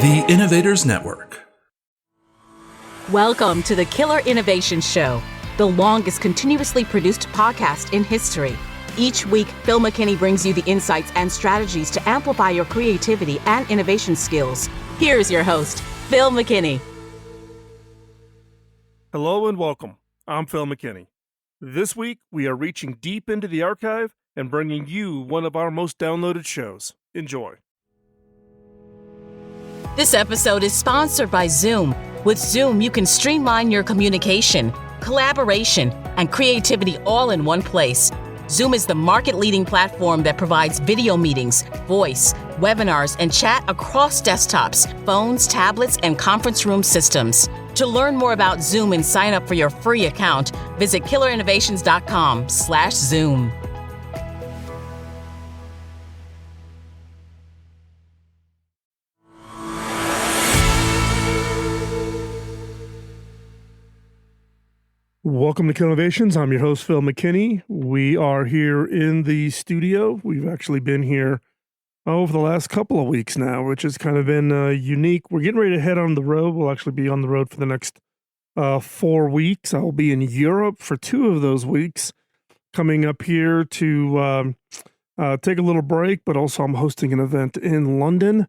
The Innovators Network. Welcome to the Killer Innovation Show, the longest continuously produced podcast in history. Each week, Phil McKinney brings you the insights and strategies to amplify your creativity and innovation skills. Here's your host, Phil McKinney. Hello and welcome. I'm Phil McKinney. This week, we are reaching deep into the archive and bringing you one of our most downloaded shows. Enjoy. This episode is sponsored by Zoom. With Zoom, you can streamline your communication, collaboration, and creativity all in one place. Zoom is the market-leading platform that provides video meetings, voice, webinars, and chat across desktops, phones, tablets, and conference room systems. To learn more about Zoom and sign up for your free account, visit killerinnovations.com/Zoom. Welcome to Killer Innovations. I'm your host, Phil McKinney. We are here in the studio. We've actually been here over the last couple of weeks now, which has kind of been unique. We're getting ready to head on the road. We'll actually be on the road for the next 4 weeks. I'll be in Europe for 2 of those weeks, coming up here to take a little break, but also I'm hosting an event in London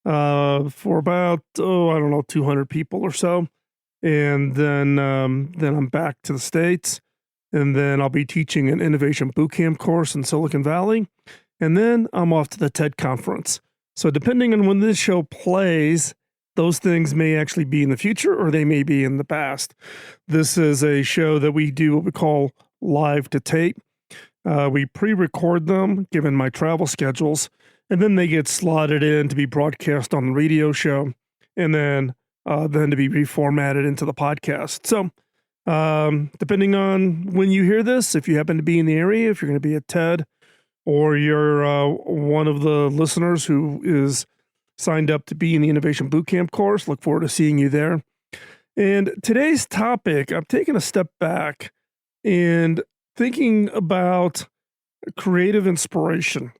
for about, 200 people or so. And then I'm back to the States, and then I'll be teaching an innovation bootcamp course in Silicon Valley, and then I'm off to the TED conference. So depending on when this show plays, those things may actually be in the future or they may be in the past. This is a show that we do what we call live to tape. We pre-record them given my travel schedules, and then they get slotted in to be broadcast on the radio show, and then to be reformatted into the podcast. So depending on when you hear this, if you happen to be in the area, if you're going to be at TED, or you're one of the listeners who is signed up to be in the Innovation Bootcamp course, look forward to seeing you there. And today's topic, I'm taking a step back and thinking about creative inspiration.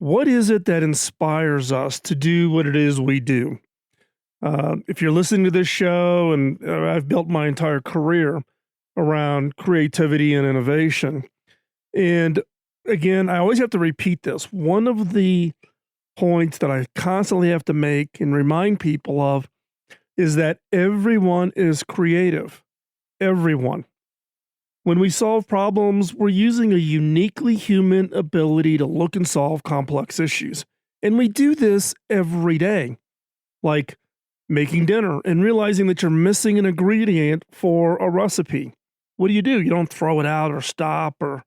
What is it that inspires us to do what it is we do? If you're listening to this show, and I've built my entire career around creativity and innovation. And again, I always have to repeat this. One of the points that I constantly have to make and remind people of is that everyone is creative. Everyone. When we solve problems, we're using a uniquely human ability to look and solve complex issues. And we do this every day. Like making dinner and realizing that you're missing an ingredient for a recipe. What do? You don't throw it out or stop or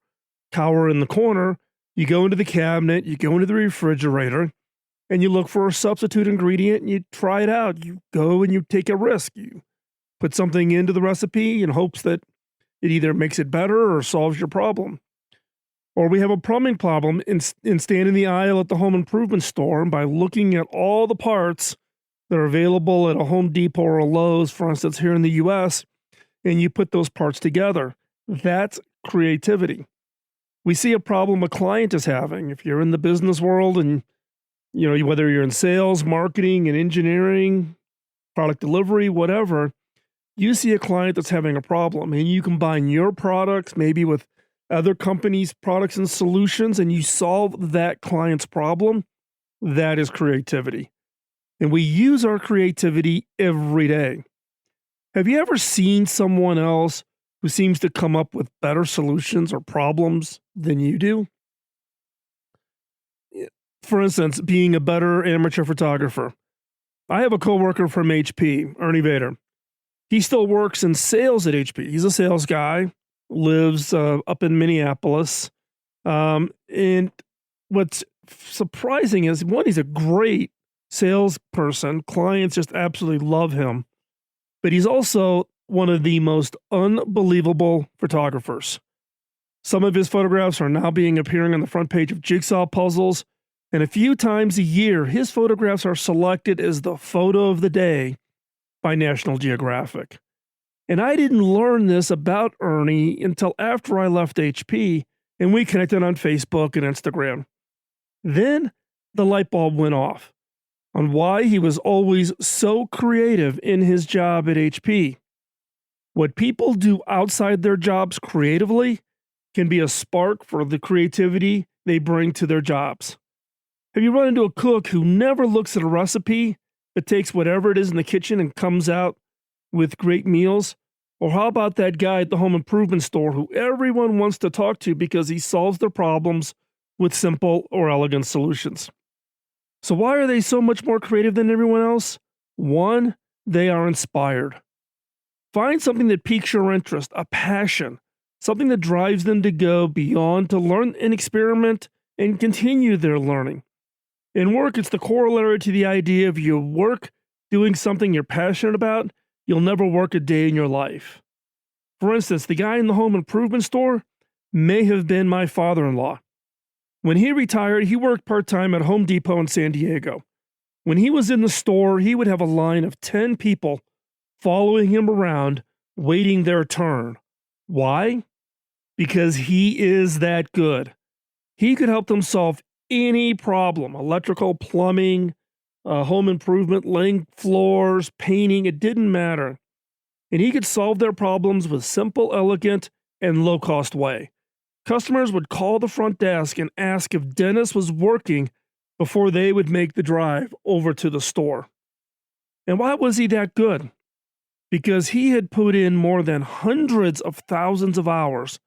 cower in the corner. You go into the cabinet, you go into the refrigerator, and you look for a substitute ingredient and you try it out. You go and you take a risk. You put something into the recipe in hopes that it either makes it better or solves your problem. Or we have a plumbing problem and stand in the aisle at the home improvement store, and by looking at all the parts that are available at a Home Depot or a Lowe's, for instance, here in the US, and you put those parts together. That's creativity. We see a problem a client is having. If you're in the business world and, whether you're in sales, marketing, and engineering, product delivery, whatever, you see a client that's having a problem, and you combine your products maybe with other companies' products and solutions, and you solve that client's problem. That is creativity. And we use our creativity every day. Have you ever seen someone else who seems to come up with better solutions or problems than you do? For instance, being a better amateur photographer. I have a coworker from HP, innovator. He still works in sales at HP. He's a sales guy, lives up in Minneapolis. And what's surprising is, one, he's a great salesperson. Clients just absolutely love him. But he's also one of the most unbelievable photographers. Some of his photographs are now appearing on the front page of jigsaw puzzles. And a few times a year, his photographs are selected as the photo of the day by National Geographic. And I didn't learn this about Ernie until after I left HP and we connected on Facebook and Instagram. Then the light bulb went off. on why he was always so creative in his job at HP. What people do outside their jobs creatively can be a spark for the creativity they bring to their jobs. Have you run into a cook who never looks at a recipe but takes whatever it is in the kitchen and comes out with great meals? Or how about that guy at the home improvement store who everyone wants to talk to because he solves their problems with simple or elegant solutions? So why are they so much more creative than everyone else? One, they are inspired. Find something that piques your interest, a passion, something that drives them to go beyond, to learn and experiment and continue their learning. In work, it's the corollary to the idea of you work doing something you're passionate about, you'll never work a day in your life. For instance, the guy in the home improvement store may have been my father-in-law. When he retired, he worked part-time at Home Depot in San Diego. When he was in the store, he would have a line of 10 people following him around, waiting their turn. Why? Because he is that good. He could help them solve any problem, electrical, plumbing, home improvement, laying floors, painting, it didn't matter. And he could solve their problems with simple, elegant, and low-cost way. Customers would call the front desk and ask if Dennis was working before they would make the drive over to the store. And why was he that good? Because he had put in more than hundreds of thousands of hours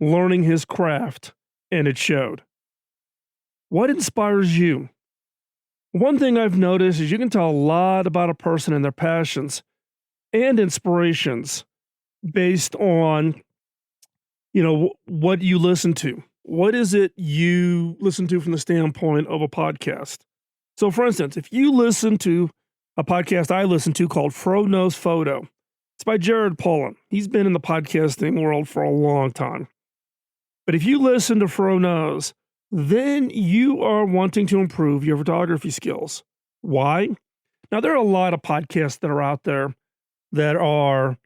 learning his craft, and it showed. What inspires you? One thing I've noticed is you can tell a lot about a person and their passions and inspirations based on, what you listen to. What is it you listen to from the standpoint of a podcast? So, for instance, if you listen to a podcast I listen to called Fro Knows Photo, it's by Jared Pollan. He's been in the podcasting world for a long time. But if you listen to Fro Knows, then you are wanting to improve your photography skills. Why? Now, there are a lot of podcasts that are out there that are,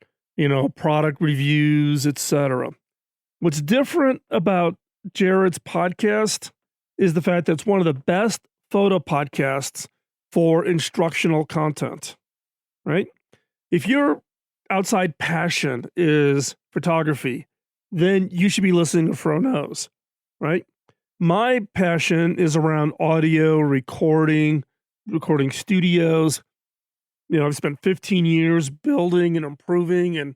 product reviews, etc. What's different about Jared's podcast is the fact that it's one of the best photo podcasts for instructional content, right? If your outside passion is photography, then you should be listening to Fro Knows, right? My passion is around audio, recording studios. I've spent 15 years building and improving and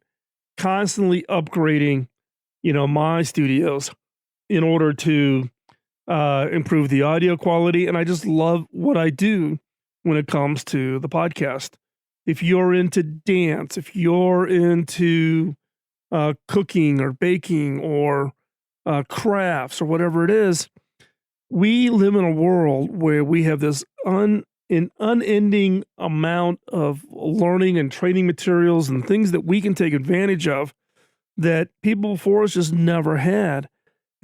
constantly upgrading, my studios in order to improve the audio quality. And I just love what I do when it comes to the podcast. If you're into dance, if you're into cooking or baking or crafts or whatever it is, we live in a world where we have this unending amount of learning and training materials and things that we can take advantage of that people before us just never had.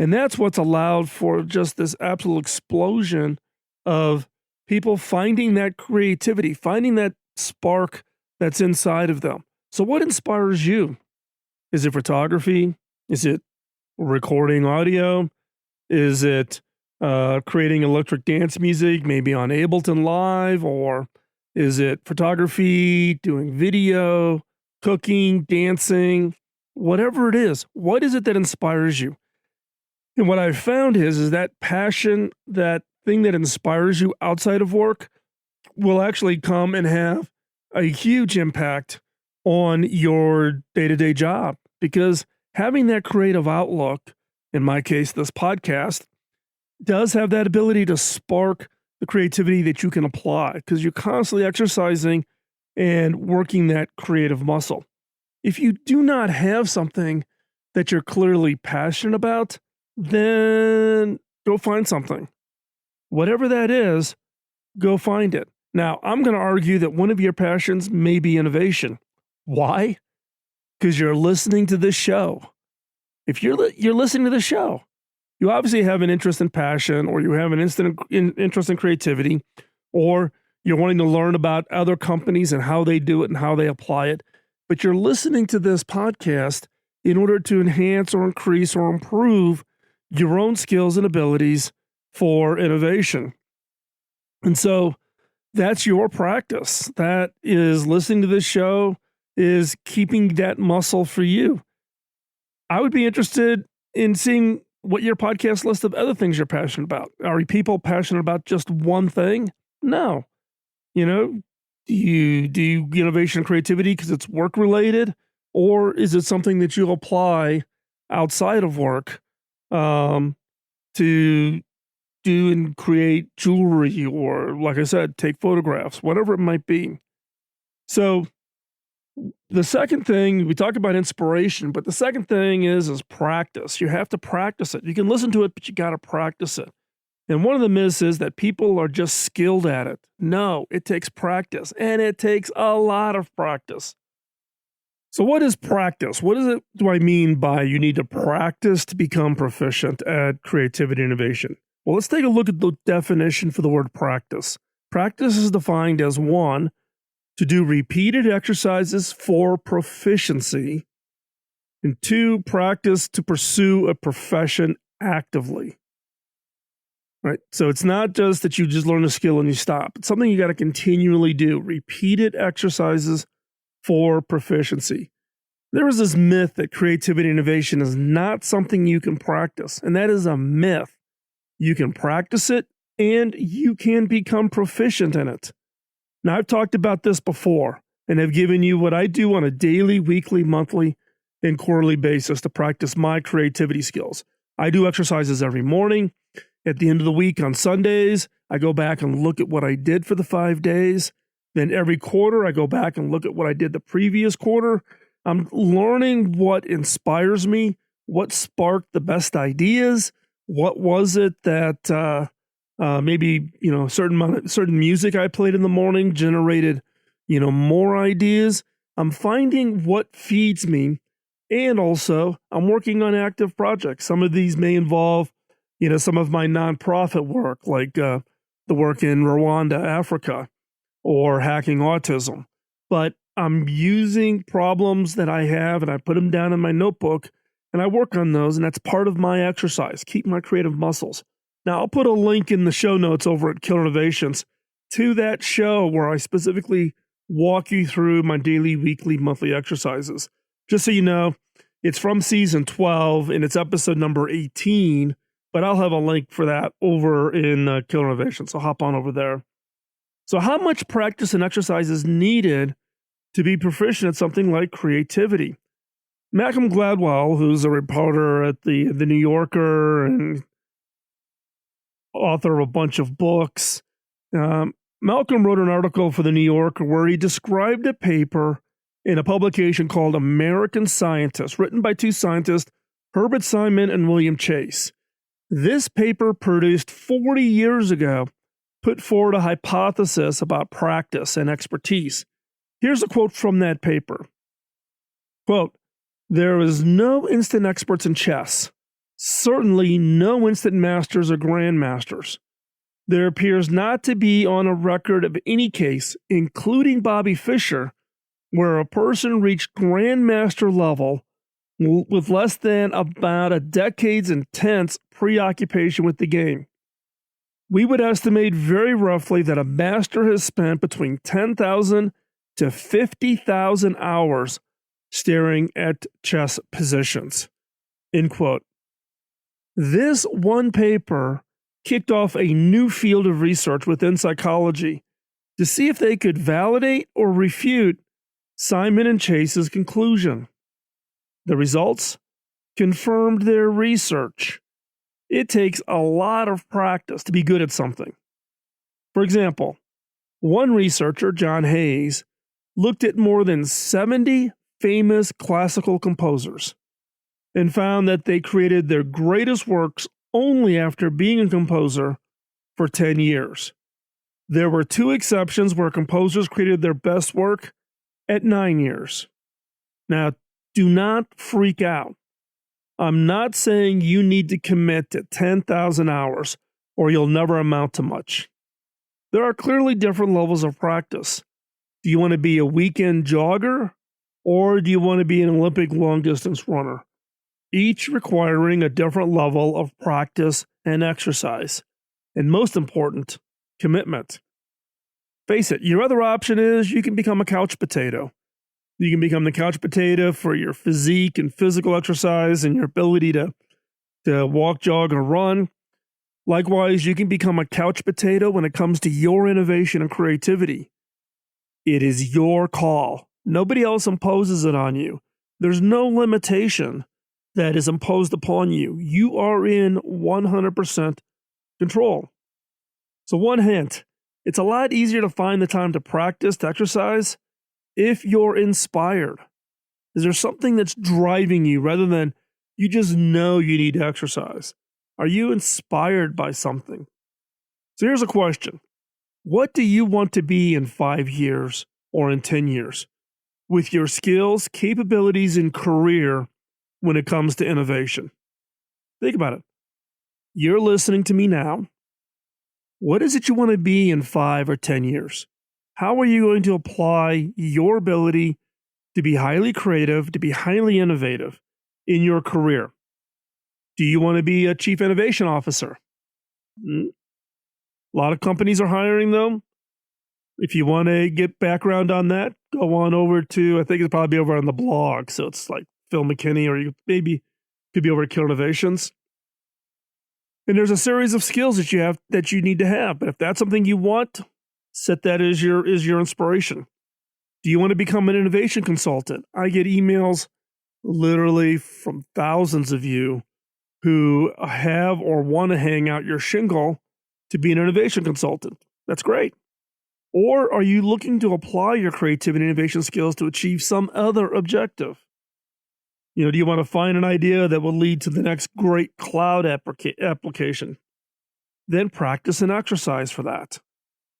And that's what's allowed for just this absolute explosion of people finding that creativity, finding that spark that's inside of them. So what inspires you? Is it photography? Is it recording audio? Is it creating electric dance music, maybe on Ableton Live? Or is it photography, doing video, cooking, dancing? Whatever it is, what is it that inspires you? And what I've found is that passion, that thing that inspires you outside of work will actually come and have a huge impact on your day-to-day job, because having that creative outlook, in my case, this podcast, does have that ability to spark the creativity that you can apply because you're constantly exercising and working that creative muscle. If you do not have something that you're clearly passionate about, then go find something. Whatever that is, go find it. Now, I'm going to argue that one of your passions may be innovation. Why? Because you're listening to this show. If you're listening to the show, you obviously have an interest in passion, or you have an interest in creativity, or you're wanting to learn about other companies and how they do it and how they apply it. But you're listening to this podcast in order to enhance or increase or improve your own skills and abilities for innovation. And so that's your practice. That is listening to this show, is keeping that muscle for you. I would be interested in seeing what your podcast list of other things you're passionate about. Are people passionate about just one thing? No. You know, do you do innovation and creativity because it's work related, or is it something that you apply outside of work to do and create jewelry, or, like I said, take photographs, whatever it might be? So the second thing, we talk about inspiration, but the second thing is practice. You have to practice it. You can listen to it, but you got to practice it. And one of the myths is that people are just skilled at it. No, it takes practice, and it takes a lot of practice. So what is practice? What do I mean by you need to practice to become proficient at creativity and innovation? Well, let's take a look at the definition for the word practice. Practice is defined as 1, to do repeated exercises for proficiency, and 2, practice to pursue a profession actively. Right? So it's not just that you just learn a skill and you stop. It's something you got to continually do. Repeated exercises for proficiency. There is this myth that creativity and innovation is not something you can practice, and that is a myth. You can practice it, and you can become proficient in it. Now, I've talked about this before, and have given you what I do on a daily, weekly, monthly, and quarterly basis to practice my creativity skills. I do exercises every morning. At the end of the week on Sundays, I go back and look at what I did for the 5 days. Then every quarter, I go back and look at what I did the previous quarter. I'm learning what inspires me, what sparked the best ideas, what was it that maybe, certain music I played in the morning generated, more ideas. I'm finding what feeds me, and also I'm working on active projects. Some of these may involve, some of my nonprofit work, like the work in Rwanda, Africa, or hacking autism. But I'm using problems that I have, and I put them down in my notebook, and I work on those, and that's part of my exercise, keep my creative muscles. Now, I'll put a link in the show notes over at Killer Innovations to that show where I specifically walk you through my daily, weekly, monthly exercises. Just so you know, it's from season 12, and it's episode number 18, but I'll have a link for that over in Killer Innovations, so hop on over there. So how much practice and exercise is needed to be proficient at something like creativity? Malcolm Gladwell, who's a reporter at the New Yorker and author of a bunch of books, Malcolm wrote an article for the New Yorker where he described a paper in a publication called American Scientist, written by 2 scientists, Herbert Simon and William Chase. This paper, produced 40 years ago, put forward a hypothesis about practice and expertise. Here's a quote from that paper. Quote, "There is no instant experts in chess, certainly no instant masters or grandmasters. There appears not to be on a record of any case, including Bobby Fischer, where a person reached grandmaster level with less than about a decade's intense preoccupation with the game. We would estimate very roughly that a master has spent between 10,000 to 50,000 hours staring at chess positions." End quote. This one paper kicked off a new field of research within psychology to see if they could validate or refute Simon and Chase's conclusion. The results confirmed their research. It takes a lot of practice to be good at something. For example, one researcher, John Hayes, looked at more than 70 famous classical composers and found that they created their greatest works only after being a composer for 10 years. There were 2 exceptions where composers created their best work at 9 years. Now, do not freak out. I'm not saying you need to commit to 10,000 hours or you'll never amount to much. There are clearly different levels of practice. Do you want to be a weekend jogger, or do you want to be an Olympic long-distance runner? Each requiring a different level of practice and exercise, and most important, commitment. Face it, your other option is you can become a couch potato. You can become the couch potato for your physique and physical exercise and your ability to walk, jog, or run. Likewise, you can become a couch potato when it comes to your innovation and creativity. It is your call. Nobody else imposes it on you. There's no limitation that is imposed upon you. You are in 100% control. So one hint, it's a lot easier to find the time to practice, to exercise, if you're inspired. Is there something that's driving you rather than you just know you need to exercise? Are you inspired by something? So here's a question. What do you want to be in 5 years or in 10 years with your skills, capabilities, and career when it comes to innovation? Think about it. You're listening to me now. What is it you want to be in 5 or 10 years? How are you going to apply your ability to be highly creative, to be highly innovative in your career? Do you want to be a chief innovation officer? A lot of companies are hiring them. If you want to get background on that, go on over to, I think it's probably over on the blog. So it's like Phil McKinney, or you maybe could be over at Kill Innovations. And there's a series of skills that you need to have. But if that's something you want, set that as your inspiration. Do you want to become an innovation consultant? I get emails literally from thousands of you who have or want to hang out your shingle to be an innovation consultant. That's great. Or are you looking to apply your creativity and innovation skills to achieve some other objective? Do you want to find an idea that will lead to the next great cloud application? Then practice and exercise for that.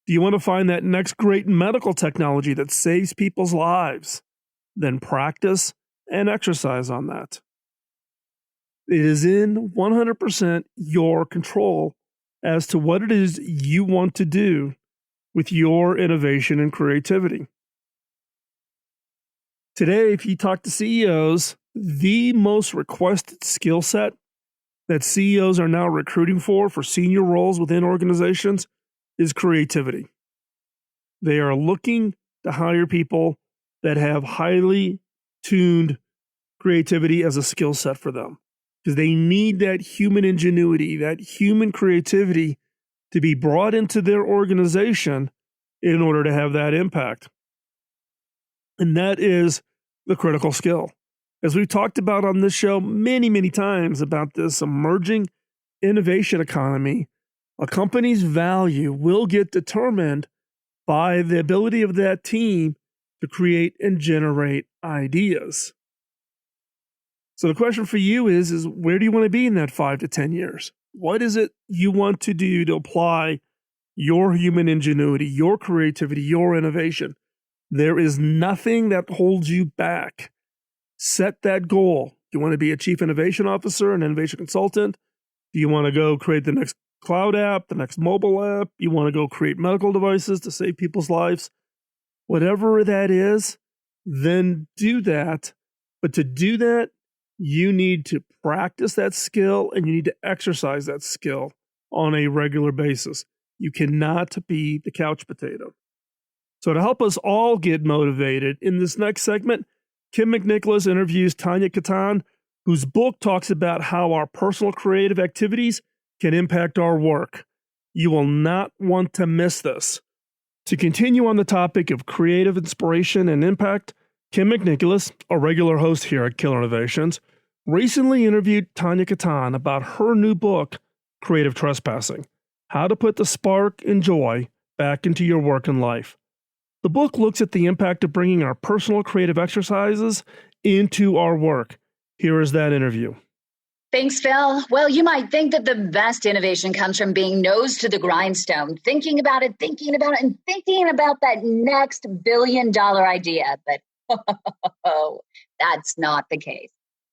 Do you want to find that next great medical technology that saves people's lives? Then practice and exercise on that. It is in 100% your control as to what it is you want to do with your innovation and creativity. Today, if you talk to CEOs, the most requested skill set that CEOs are now recruiting for senior roles within organizations is creativity. They are looking to hire people that have highly tuned creativity as a skill set for them, because they need that human ingenuity, that human creativity to be brought into their organization in order to have that impact. And that is the critical skill. As we've talked about on this show many, many times about this emerging innovation economy, a company's value will get determined by the ability of that team to create and generate ideas. So the question for you is where do you want to be in that 5 to 10 years? What is it you want to do to apply your human ingenuity, your creativity, your innovation? There is nothing that holds you back. Set that goal. Do you want to be a chief innovation officer, an innovation consultant? Do you want to go create the next cloud app, the next mobile app? You want to go create medical devices to save people's lives? Whatever that is, then do that. But to do that, you need to practice that skill and you need to exercise that skill on a regular basis. You cannot be the couch potato. So to help us all get motivated, in this next segment, Kym McNicholas interviews Tania Katan, whose book talks about how our personal creative activities can impact our work. You will not want to miss this. To continue on the topic of creative inspiration and impact, Kym McNicholas, a regular host here at Killer Innovations, recently interviewed Tania Katan about her new book, Creative Trespassing: How to Put the Spark and Joy Back into Your Work and Life. The book looks at the impact of bringing our personal creative exercises into our work. Here is that interview. Thanks, Phil. Well, you might think that the best innovation comes from being nose to the grindstone, thinking about it, and thinking about that next billion-dollar idea. But that's not the case.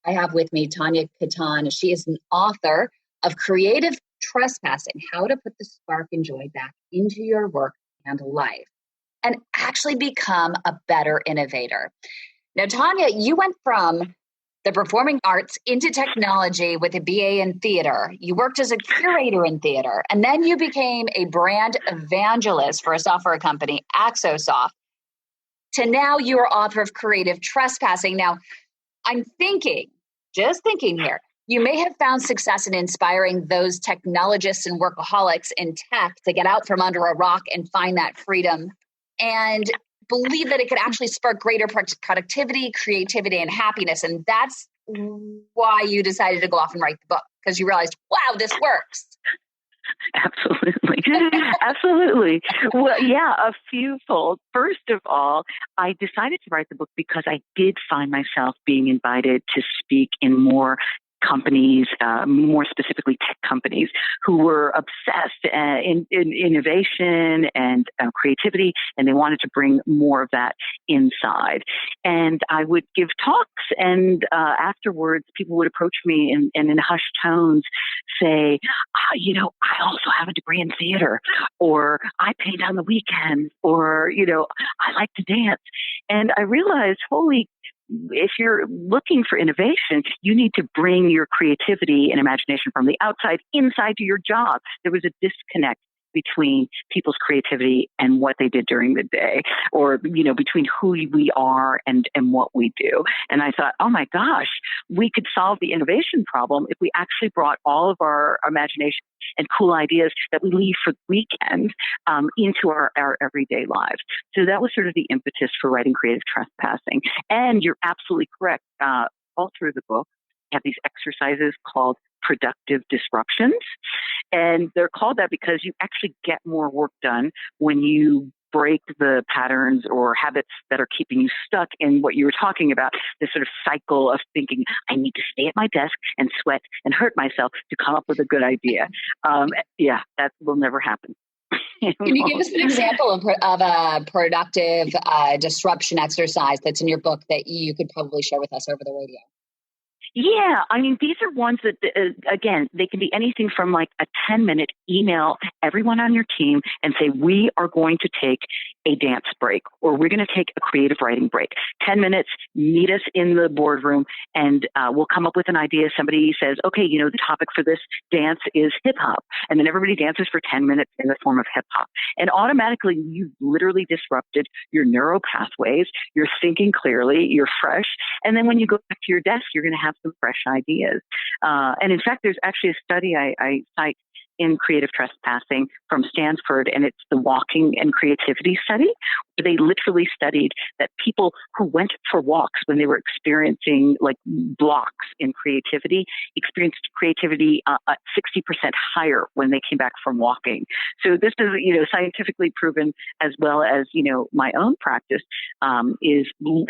I have with me Tania Katan. She is an author of Creative Trespassing: How to Put the Spark and Joy Back into Your Work and Life, and actually become a better innovator. Now, Tania, you went from the performing arts into technology with a BA in theater. You worked as a curator in theater, and then you became a brand evangelist for a software company, Axosoft, to now you're author of Creative Trespassing. Now, I'm just thinking here, you may have found success in inspiring those technologists and workaholics in tech to get out from under a rock and find that freedom, and believe that it could actually spark greater productivity, creativity, and happiness. And that's why you decided to go off and write the book, because you realized, wow, this works. Absolutely. Absolutely. Well, yeah, a fewfold. First of all, I decided to write the book because I did find myself being invited to speak in more companies, more specifically tech companies, who were obsessed in innovation and creativity, and they wanted to bring more of that inside. And I would give talks, and afterwards, people would approach me and in hushed tones say, I also have a degree in theater, or I paint on the weekends, or, I like to dance. And I realized, if you're looking for innovation, you need to bring your creativity and imagination from the outside inside to your job. There was a disconnect between people's creativity and what they did during the day, or, between who we are and what we do. And I thought, oh my gosh, we could solve the innovation problem if we actually brought all of our imagination and cool ideas that we leave for the weekend into our everyday lives. So that was sort of the impetus for writing Creative Trespassing. And you're absolutely correct. All through the book, I have these exercises called productive disruptions. And they're called that because you actually get more work done when you break the patterns or habits that are keeping you stuck in what you were talking about, this sort of cycle of thinking, I need to stay at my desk and sweat and hurt myself to come up with a good idea. That will never happen. Can you give us an example of a productive disruption exercise that's in your book that you could probably share with us over the radio? Yeah, these are ones that, again, they can be anything from like a 10-minute email everyone on your team and say, we are going to take a dance break, or we're going to take a creative writing break. 10 minutes, meet us in the boardroom, and we'll come up with an idea. Somebody says, okay, the topic for this dance is hip hop. And then everybody dances for 10 minutes in the form of hip hop. And automatically, you've literally disrupted your neural pathways. You're thinking clearly, you're fresh. And then when you go back to your desk, you're going to have some fresh ideas. And in fact, there's actually a study I cite in Creative Trespassing from Stanford, and it's the walking and creativity study, where they literally studied that people who went for walks when they were experiencing like blocks in creativity experienced creativity 60% higher when they came back from walking. So this is, scientifically proven, as well as, my own practice is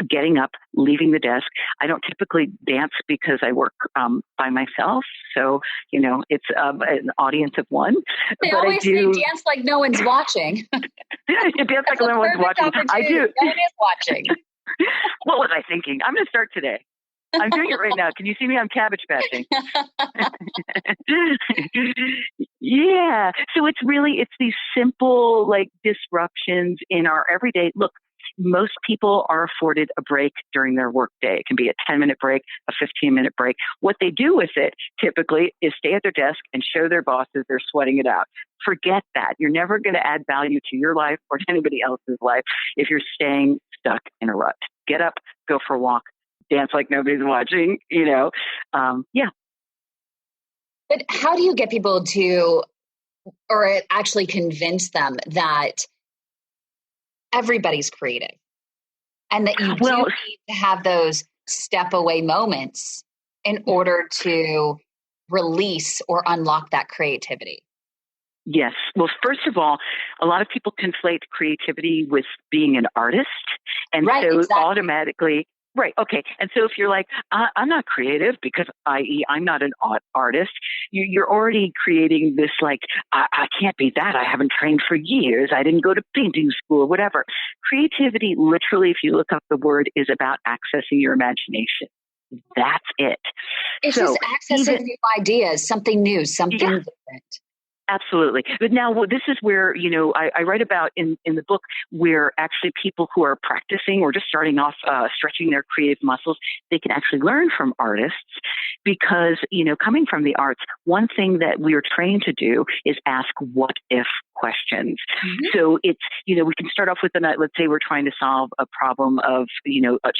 getting up, leaving the desk. I don't typically dance because I work by myself. So, it's an audience of one. They always say dance like no one's watching. You dance like no one's watching. I do. No one is watching. What was I thinking? I'm going to start today. I'm doing it right now. Can you see me? I'm cabbage patching. Yeah. So it's these simple like disruptions in our everyday. Look, most people are afforded a break during their workday. It can be a 10-minute break, a 15-minute break. What they do with it typically is stay at their desk and show their bosses they're sweating it out. Forget that. You're never going to add value to your life or to anybody else's life if you're staying stuck in a rut. Get up, go for a walk, dance like nobody's watching, Yeah. But how do you get people to, or actually convince them that everybody's creative and that you do need to have those step away moments in order to release or unlock that creativity? Yes. Well, first of all, a lot of people conflate creativity with being an artist. And right, so exactly. automatically, right. Okay. And so if you're like, I'm not creative because i.e. I'm not an artist, you're already creating this like, I can't be that. I haven't trained for years. I didn't go to painting school or whatever. Creativity, literally, if you look up the word, is about accessing your imagination. That's it. It's just accessing new ideas, something new, something different. Absolutely. But now this is where, I write about in the book where actually people who are practicing or just starting off stretching their creative muscles, they can actually learn from artists because, coming from the arts, one thing that we are trained to do is ask what if questions. Mm-hmm. So it's, we can start off with let's say we're trying to solve a problem of,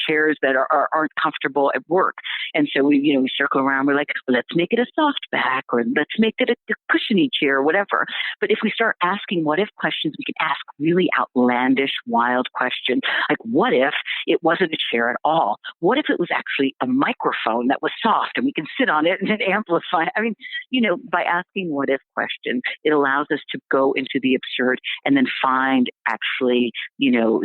chairs that aren't comfortable at work. And so we circle around, we're like, well, let's make it a soft back or let's make it a cushiony chair or whatever. But if we start asking what if questions, we can ask really outlandish, wild questions. Like, what if it wasn't a chair at all? What if it was actually a microphone that was soft and we can sit on it and amplify? I mean, by asking what if questions, it allows us to go into the absurd and then find actually,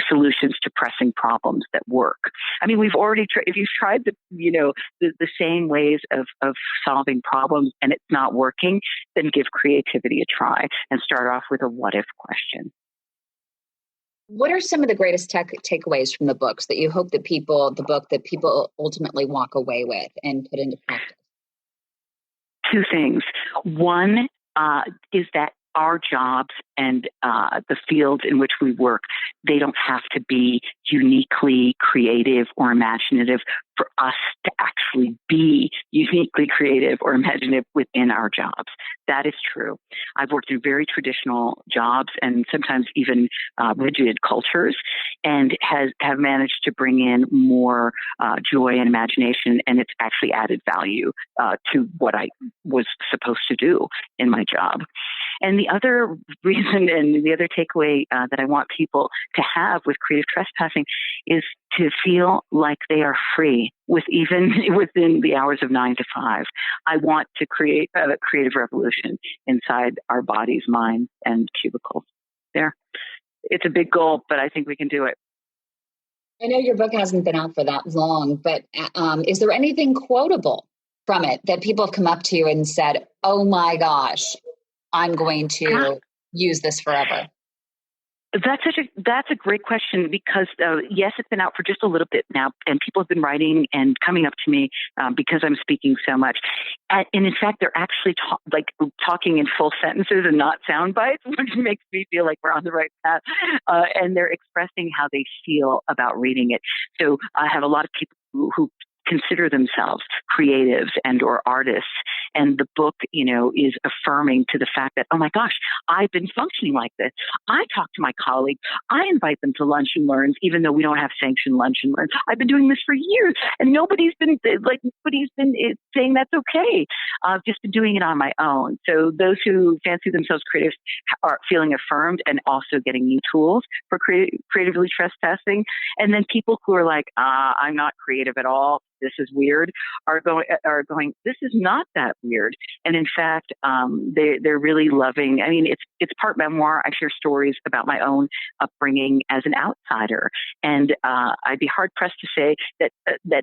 solutions to pressing problems that work. I mean, we've already if you've tried the same ways of solving problems and it's not working, then give creativity a try and start off with a what if question. What are some of the greatest takeaways from the books that you hope that people ultimately walk away with and put into practice? Two things. One is that our jobs and the fields in which we work, they don't have to be uniquely creative or imaginative for us to actually be uniquely creative or imaginative within our jobs. That is true. I've worked in very traditional jobs and sometimes even rigid cultures and have managed to bring in more joy and imagination, and it's actually added value to what I was supposed to do in my job. And the other reason and the other takeaway that I want people to have with creative trespassing is to feel like they are free even within the hours of 9 to 5. I want to create a creative revolution inside our bodies, minds, and cubicles. There. It's a big goal, but I think we can do it. I know your book hasn't been out for that long, but is there anything quotable from it that people have come up to you and said, oh my gosh, I'm going to use this forever? That's a great question because yes, it's been out for just a little bit now, and people have been writing and coming up to me because I'm speaking so much. And in fact, they're actually talking in full sentences and not sound bites, which makes me feel like we're on the right path. And they're expressing how they feel about reading it. So I have a lot of people who consider themselves creatives and or artists. And the book, is affirming to the fact that, oh my gosh, I've been functioning like this. I talk to my colleagues. I invite them to lunch and learns, even though we don't have sanctioned lunch and learns. I've been doing this for years and nobody's been saying that's okay. I've just been doing it on my own. So those who fancy themselves creatives are feeling affirmed and also getting new tools for creatively trespassing. And then people who are like, I'm not creative at all, this is weird, are going, this is not that weird. And in fact, they're really loving. I mean, it's part memoir. I share stories about my own upbringing as an outsider. And I'd be hard pressed to say that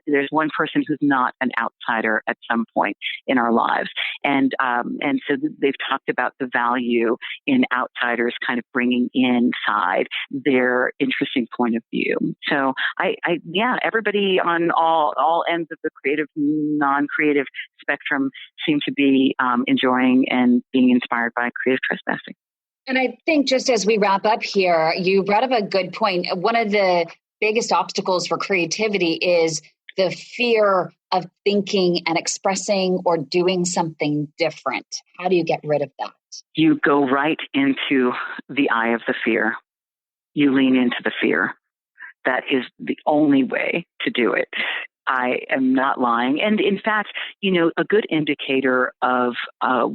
there's one person who's not an outsider at some point in our lives. And so they've talked about the value in outsiders kind of bringing inside their interesting point of view. So everybody on all ends of the creative, non-creative spectrum seem to be enjoying and being inspired by creative trespassing. And I think just as we wrap up here, you brought up a good point. One of the biggest obstacles for creativity is the fear of thinking and expressing or doing something different. How do you get rid of that? You go right into the eye of the fear. You lean into the fear. That is the only way to do it. I am not lying. And in fact, a good indicator of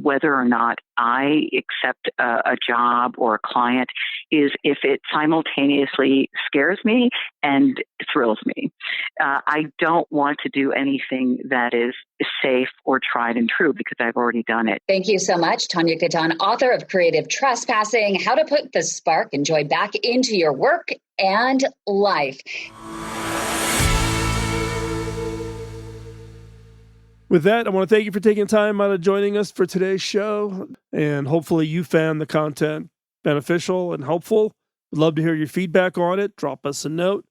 whether or not I accept a job or a client is if it simultaneously scares me and thrills me. I don't want to do anything that is safe or tried and true because I've already done it. Thank you so much, Tania Katan, author of Creative Trespassing, How to Put the Spark and Joy Back into Your Work and Life. With that, I want to thank you for taking time out of joining us for today's show. And hopefully you found the content beneficial and helpful. I'd love to hear your feedback on it. Drop us a note.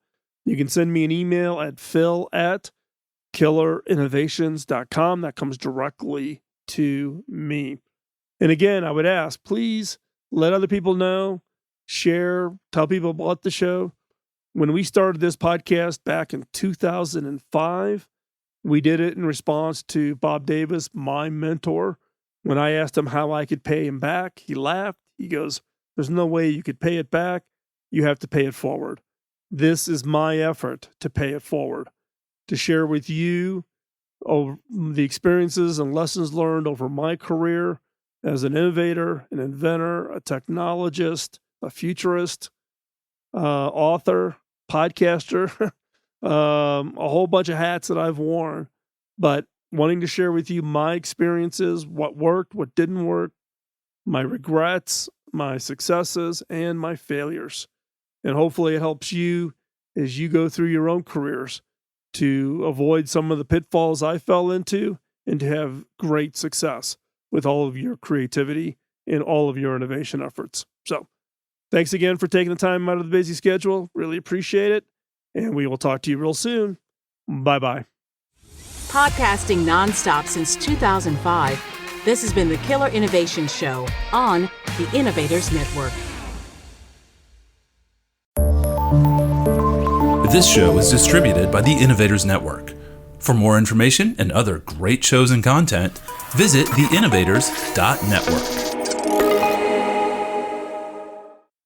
You can send me an email at phil@killerinnovations.com. That comes directly to me. And again, I would ask, please let other people know, share, tell people about the show. When we started this podcast back in 2005, we did it in response to Bob Davis, my mentor. When I asked him how I could pay him back, he laughed. He goes, "There's no way you could pay it back. You have to pay it forward." This is my effort to pay it forward, to share with you the experiences and lessons learned over my career as an innovator, an inventor, a technologist, a futurist, author, podcaster, a whole bunch of hats that I've worn, but wanting to share with you my experiences, what worked, what didn't work, my regrets, my successes, and my failures. And hopefully it helps you as you go through your own careers to avoid some of the pitfalls I fell into and to have great success with all of your creativity and all of your innovation efforts. So thanks again for taking the time out of the busy schedule. Really appreciate it. And we will talk to you real soon. Bye-bye. Podcasting nonstop since 2005, this has been the Killer Innovation Show on the Innovators Network. This show is distributed by the Innovators Network. For more information and other great shows and content, visit theinnovators.network.